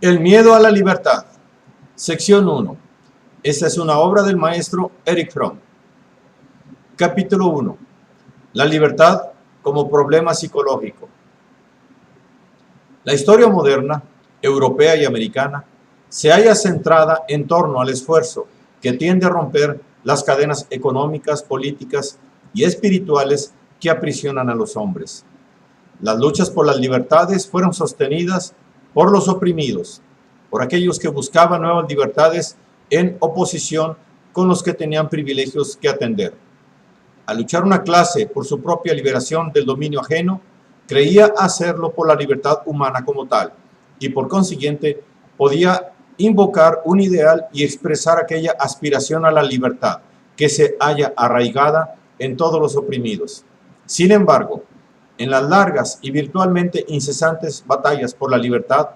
El miedo a la libertad. Sección 1. Esta es una obra del maestro Erich Fromm. Capítulo 1. La libertad como problema psicológico. La historia moderna, europea y americana, se halla centrada en torno al esfuerzo que tiende a romper las cadenas económicas, políticas y espirituales que aprisionan a los hombres. Las luchas por las libertades fueron sostenidas por los oprimidos, por aquellos que buscaban nuevas libertades en oposición con los que tenían privilegios que atender. Al luchar una clase por su propia liberación del dominio ajeno, creía hacerlo por la libertad humana como tal, y por consiguiente podía invocar un ideal y expresar aquella aspiración a la libertad que se halla arraigada en todos los oprimidos. Sin embargo, en las largas y virtualmente incesantes batallas por la libertad,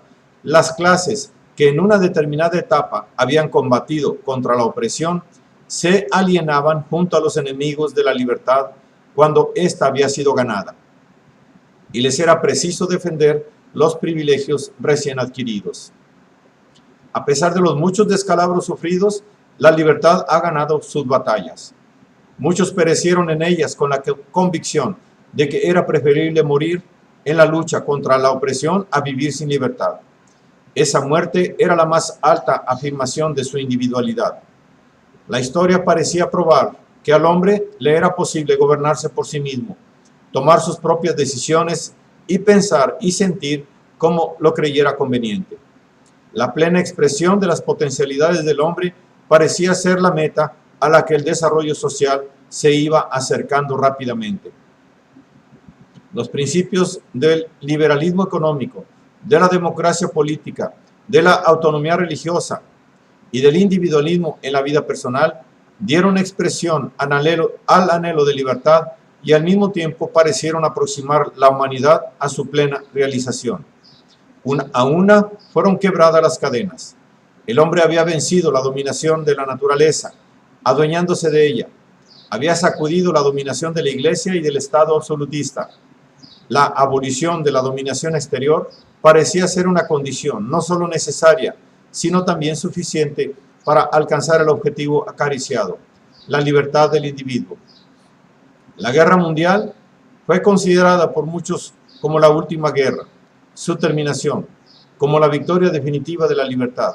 las clases que en una determinada etapa habían combatido contra la opresión se alienaban junto a los enemigos de la libertad cuando ésta había sido ganada, y les era preciso defender los privilegios recién adquiridos. A pesar de los muchos descalabros sufridos, la libertad ha ganado sus batallas. Muchos perecieron en ellas con la convicción de que era preferible morir en la lucha contra la opresión a vivir sin libertad. Esa muerte era la más alta afirmación de su individualidad. La historia parecía probar que al hombre le era posible gobernarse por sí mismo, tomar sus propias decisiones y pensar y sentir como lo creyera conveniente. La plena expresión de las potencialidades del hombre parecía ser la meta a la que el desarrollo social se iba acercando rápidamente. Los principios del liberalismo económico, de la democracia política, de la autonomía religiosa y del individualismo en la vida personal dieron expresión al anhelo de libertad y al mismo tiempo parecieron aproximar la humanidad a su plena realización. Una a una fueron quebradas las cadenas. El hombre había vencido la dominación de la naturaleza, adueñándose de ella. Había sacudido la dominación de la Iglesia y del Estado absolutista. La abolición de la dominación exterior parecía ser una condición no solo necesaria, sino también suficiente para alcanzar el objetivo acariciado, la libertad del individuo. La guerra mundial fue considerada por muchos como la última guerra, su terminación, como la victoria definitiva de la libertad.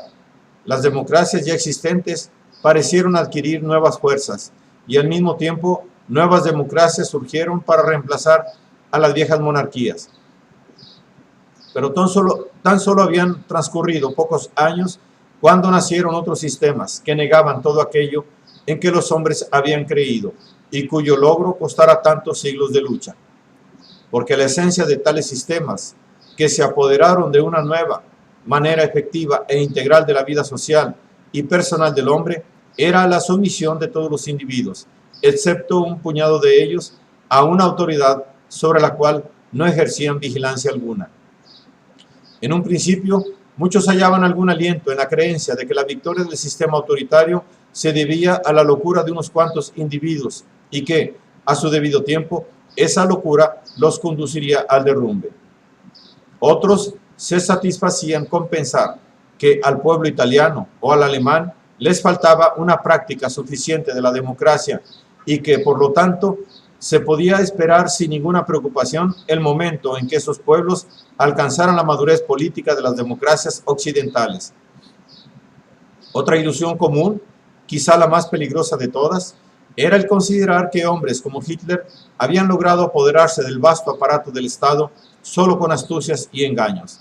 Las democracias ya existentes parecieron adquirir nuevas fuerzas y al mismo tiempo nuevas democracias surgieron para reemplazar a las viejas monarquías. Pero tan solo habían transcurrido pocos años cuando nacieron otros sistemas que negaban todo aquello en que los hombres habían creído y cuyo logro costara tantos siglos de lucha. Porque la esencia de tales sistemas, que se apoderaron de una nueva manera efectiva e integral de la vida social y personal del hombre, era la sumisión de todos los individuos, excepto un puñado de ellos, a una autoridad sobre la cual no ejercían vigilancia alguna. En un principio, muchos hallaban algún aliento en la creencia de que la victoria del sistema autoritario se debía a la locura de unos cuantos individuos y que, a su debido tiempo, esa locura los conduciría al derrumbe. Otros se satisfacían con pensar que al pueblo italiano o al alemán les faltaba una práctica suficiente de la democracia y que, por lo tanto, se podía esperar sin ninguna preocupación el momento en que esos pueblos alcanzaran la madurez política de las democracias occidentales. Otra ilusión común, quizá la más peligrosa de todas, era el considerar que hombres como Hitler habían logrado apoderarse del vasto aparato del Estado solo con astucias y engaños,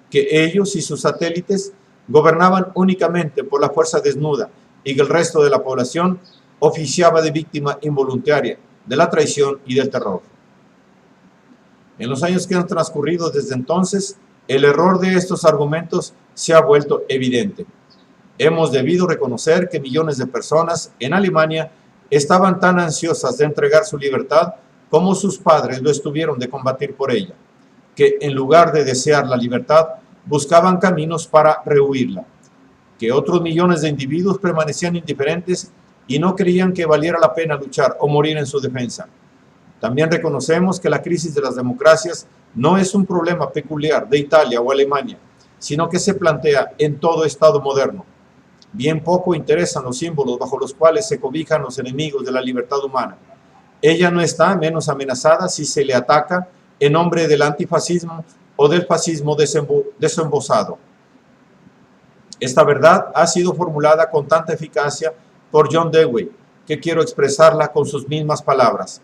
que ellos y sus satélites gobernaban únicamente por la fuerza desnuda y que el resto de la población oficiaba de víctima involuntaria de la traición y del terror. En los años que han transcurrido desde entonces, el error de estos argumentos se ha vuelto evidente. Hemos debido reconocer que millones de personas en Alemania estaban tan ansiosas de entregar su libertad como sus padres lo estuvieron de combatir por ella, que en lugar de desear la libertad, buscaban caminos para rehuirla, que otros millones de individuos permanecían indiferentes y no creían que valiera la pena luchar o morir en su defensa. También reconocemos que la crisis de las democracias no es un problema peculiar de Italia o Alemania, sino que se plantea en todo Estado moderno. Bien poco interesan los símbolos bajo los cuales se cobijan los enemigos de la libertad humana. Ella no está menos amenazada si se le ataca en nombre del antifascismo o del fascismo desembosado. Esta verdad ha sido formulada con tanta eficacia por John Dewey, que quiero expresarla con sus mismas palabras.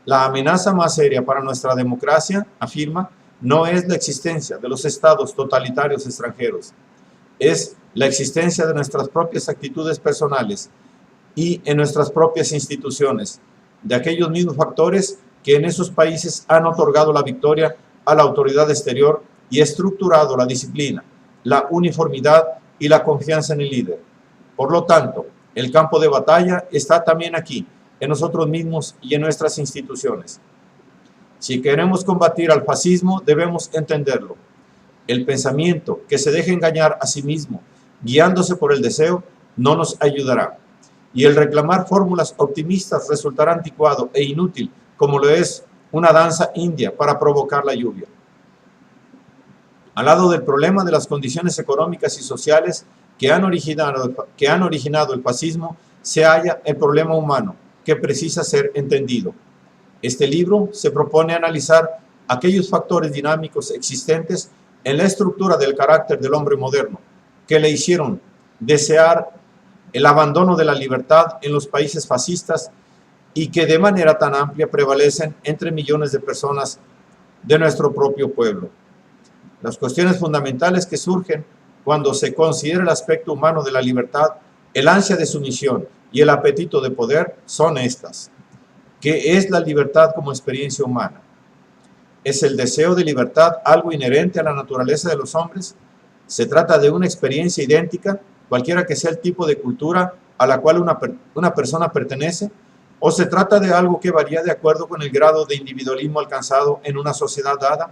La amenaza más seria para nuestra democracia, afirma, no es la existencia de los estados totalitarios extranjeros, es la existencia de nuestras propias actitudes personales y en nuestras propias instituciones, de aquellos mismos factores que en esos países han otorgado la victoria a la autoridad exterior y estructurado la disciplina, la uniformidad y la confianza en el líder. Por lo tanto, el campo de batalla está también aquí, en nosotros mismos y en nuestras instituciones. Si queremos combatir al fascismo, debemos entenderlo. El pensamiento que se deje engañar a sí mismo, guiándose por el deseo, no nos ayudará. Y el reclamar fórmulas optimistas resultará anticuado e inútil, como lo es una danza india para provocar la lluvia. Al lado del problema de las condiciones económicas y sociales que han originado el fascismo, se halla el problema humano, que precisa ser entendido. Este libro se propone analizar aquellos factores dinámicos existentes en la estructura del carácter del hombre moderno, que le hicieron desear el abandono de la libertad en los países fascistas y que de manera tan amplia prevalecen entre millones de personas de nuestro propio pueblo. Las cuestiones fundamentales que surgen cuando se considera el aspecto humano de la libertad, el ansia de sumisión y el apetito de poder son estas. ¿Qué es la libertad como experiencia humana? ¿Es el deseo de libertad algo inherente a la naturaleza de los hombres? ¿Se trata de una experiencia idéntica, cualquiera que sea el tipo de cultura a la cual una persona pertenece? ¿O se trata de algo que varía de acuerdo con el grado de individualismo alcanzado en una sociedad dada?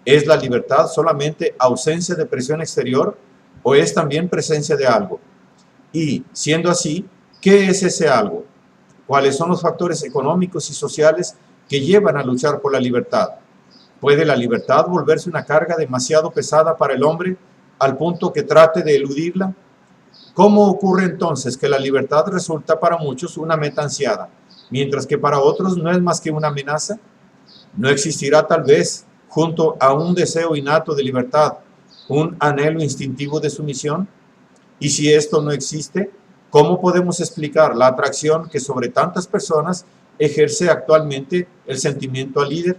¿Es la libertad solamente ausencia de presión exterior o es también presencia de algo? Y, siendo así, ¿qué es ese algo? ¿Cuáles son los factores económicos y sociales que llevan a luchar por la libertad? ¿Puede la libertad volverse una carga demasiado pesada para el hombre al punto que trate de eludirla? ¿Cómo ocurre entonces que la libertad resulta para muchos una meta ansiada, mientras que para otros no es más que una amenaza? ¿No existirá tal vez, junto a un deseo innato de libertad, un anhelo instintivo de sumisión? Y si esto no existe, ¿cómo podemos explicar la atracción que sobre tantas personas ejerce actualmente el sentimiento al líder?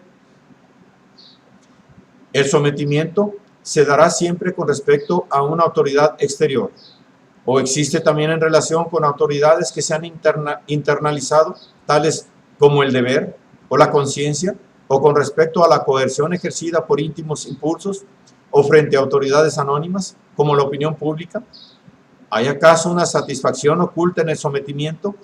El sometimiento se dará siempre con respecto a una autoridad exterior, o existe también en relación con autoridades que se han internalizado, tales como el deber o la conciencia, o con respecto a la coerción ejercida por íntimos impulsos, o frente a autoridades anónimas, como la opinión pública. ¿Hay acaso una satisfacción oculta en el sometimiento?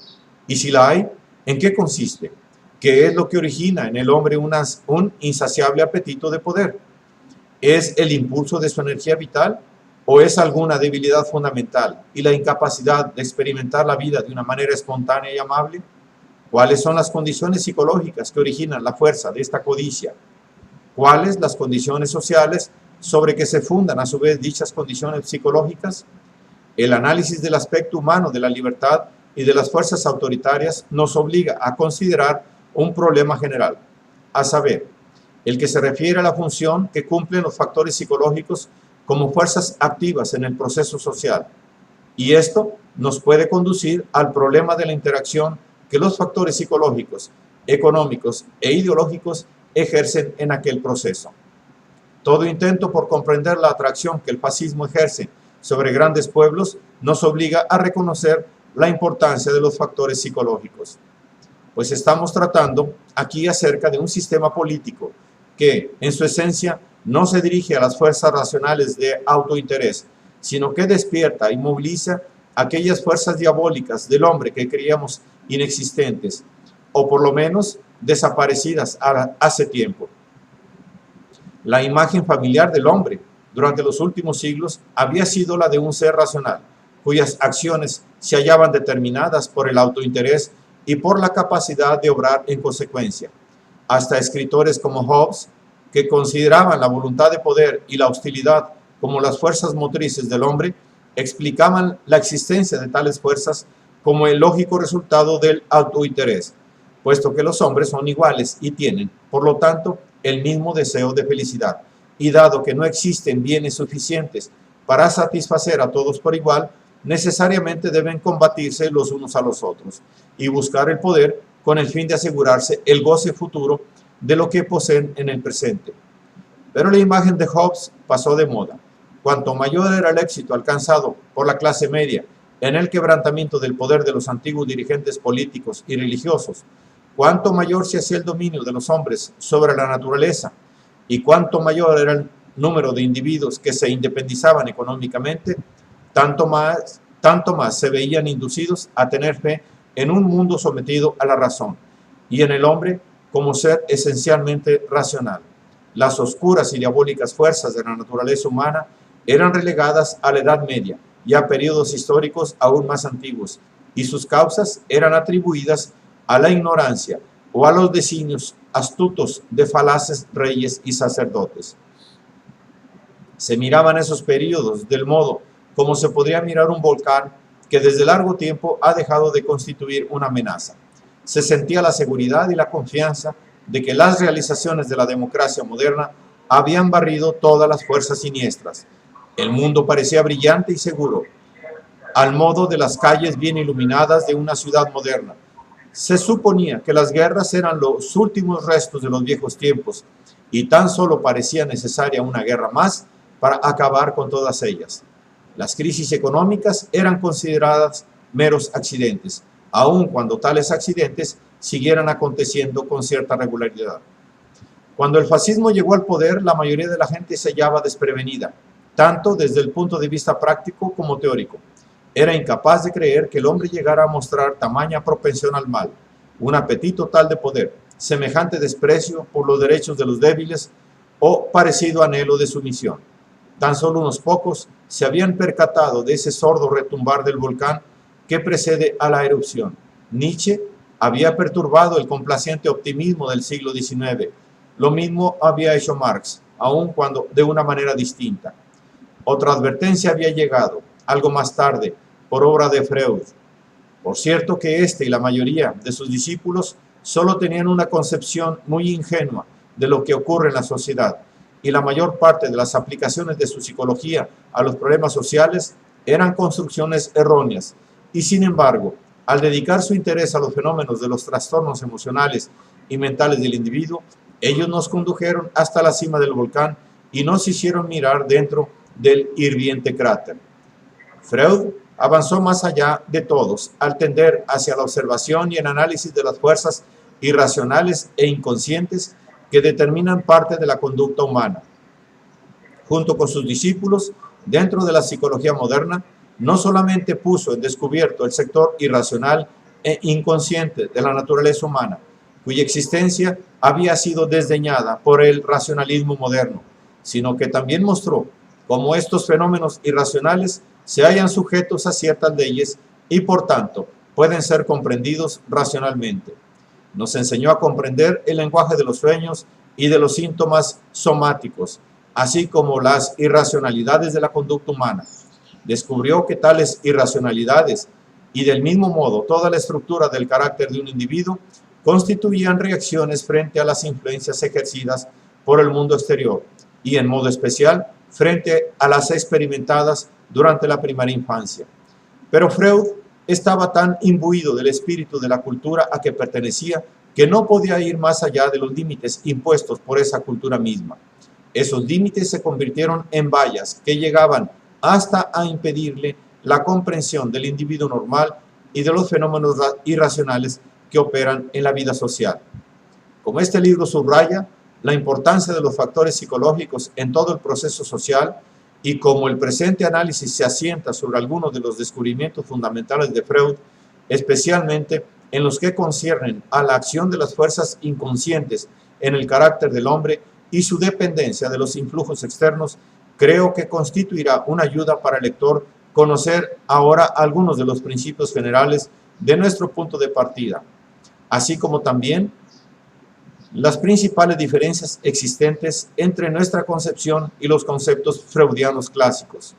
Y si la hay, ¿en qué consiste? ¿Qué es lo que origina en el hombre un insaciable apetito de poder? ¿Es el impulso de su energía vital o es alguna debilidad fundamental y la incapacidad de experimentar la vida de una manera espontánea y amable? ¿Cuáles son las condiciones psicológicas que originan la fuerza de esta codicia? ¿Cuáles las condiciones sociales sobre que se fundan a su vez dichas condiciones psicológicas? El análisis del aspecto humano de la libertad y de las fuerzas autoritarias nos obliga a considerar un problema general, a saber, el que se refiere a la función que cumplen los factores psicológicos como fuerzas activas en el proceso social. Y esto nos puede conducir al problema de la interacción que los factores psicológicos, económicos e ideológicos ejercen en aquel proceso. Todo intento por comprender la atracción que el fascismo ejerce sobre grandes pueblos nos obliga a reconocer la importancia de los factores psicológicos. Pues estamos tratando aquí acerca de un sistema político que, en su esencia, no se dirige a las fuerzas racionales de autointerés, sino que despierta y moviliza aquellas fuerzas diabólicas del hombre que creíamos inexistentes, o por lo menos desaparecidas hace tiempo. La imagen familiar del hombre durante los últimos siglos había sido la de un ser racional, cuyas acciones se hallaban determinadas por el autointerés y por la capacidad de obrar en consecuencia. Hasta escritores como Hobbes, que consideraban la voluntad de poder y la hostilidad como las fuerzas motrices del hombre, explicaban la existencia de tales fuerzas como el lógico resultado del autointerés, puesto que los hombres son iguales y tienen, por lo tanto, el mismo deseo de felicidad, y dado que no existen bienes suficientes para satisfacer a todos por igual, necesariamente deben combatirse los unos a los otros y buscar el poder con el fin de asegurarse el goce futuro de lo que poseen en el presente. Pero la imagen de Hobbes pasó de moda. Cuanto mayor era el éxito alcanzado por la clase media en el quebrantamiento del poder de los antiguos dirigentes políticos y religiosos, cuanto mayor se hacía el dominio de los hombres sobre la naturaleza y cuanto mayor era el número de individuos que se independizaban económicamente, tanto más se veían inducidos a tener fe en un mundo sometido a la razón y en el hombre como ser esencialmente racional. Las oscuras y diabólicas fuerzas de la naturaleza humana eran relegadas a la Edad Media y a periodos históricos aún más antiguos, y sus causas eran atribuidas a la ignorancia o a los designios astutos de falaces reyes y sacerdotes. Se miraban esos periodos del modo como se podría mirar un volcán que desde largo tiempo ha dejado de constituir una amenaza. Se sentía la seguridad y la confianza de que las realizaciones de la democracia moderna habían barrido todas las fuerzas siniestras. El mundo parecía brillante y seguro, al modo de las calles bien iluminadas de una ciudad moderna. Se suponía que las guerras eran los últimos restos de los viejos tiempos y tan solo parecía necesaria una guerra más para acabar con todas ellas. Las crisis económicas eran consideradas meros accidentes, aun cuando tales accidentes siguieran aconteciendo con cierta regularidad. Cuando el fascismo llegó al poder, la mayoría de la gente se hallaba desprevenida, tanto desde el punto de vista práctico como teórico. Era incapaz de creer que el hombre llegara a mostrar tamaña propensión al mal, un apetito tal de poder, semejante desprecio por los derechos de los débiles o parecido anhelo de sumisión. Tan solo unos pocos se habían percatado de ese sordo retumbar del volcán que precede a la erupción. Nietzsche había perturbado el complaciente optimismo del siglo XIX. Lo mismo había hecho Marx, aun cuando de una manera distinta. Otra advertencia había llegado, algo más tarde, por obra de Freud. Por cierto que éste y la mayoría de sus discípulos solo tenían una concepción muy ingenua de lo que ocurre en la sociedad, y la mayor parte de las aplicaciones de su psicología a los problemas sociales eran construcciones erróneas, y sin embargo, al dedicar su interés a los fenómenos de los trastornos emocionales y mentales del individuo, ellos nos condujeron hasta la cima del volcán y nos hicieron mirar dentro del hirviente cráter. Freud avanzó más allá de todos al tender hacia la observación y el análisis de las fuerzas irracionales e inconscientes que determinan parte de la conducta humana. Junto con sus discípulos, dentro de la psicología moderna, no solamente puso en descubierto el sector irracional e inconsciente de la naturaleza humana, cuya existencia había sido desdeñada por el racionalismo moderno, sino que también mostró cómo estos fenómenos irracionales se hallan sujetos a ciertas leyes y, por tanto, pueden ser comprendidos racionalmente. Nos enseñó a comprender el lenguaje de los sueños y de los síntomas somáticos, así como las irracionalidades de la conducta humana. Descubrió que tales irracionalidades y del mismo modo toda la estructura del carácter de un individuo constituían reacciones frente a las influencias ejercidas por el mundo exterior y en modo especial frente a las experimentadas durante la primera infancia. Pero Freud estaba tan imbuido del espíritu de la cultura a que pertenecía que no podía ir más allá de los límites impuestos por esa cultura misma. Esos límites se convirtieron en vallas que llegaban hasta a impedirle la comprensión del individuo normal y de los fenómenos irracionales que operan en la vida social. Como este libro subraya la importancia de los factores psicológicos en todo el proceso social, y como el presente análisis se asienta sobre algunos de los descubrimientos fundamentales de Freud, especialmente en los que conciernen a la acción de las fuerzas inconscientes en el carácter del hombre y su dependencia de los influjos externos, creo que constituirá una ayuda para el lector conocer ahora algunos de los principios generales de nuestro punto de partida, así como también Las principales diferencias existentes entre nuestra concepción y los conceptos freudianos clásicos.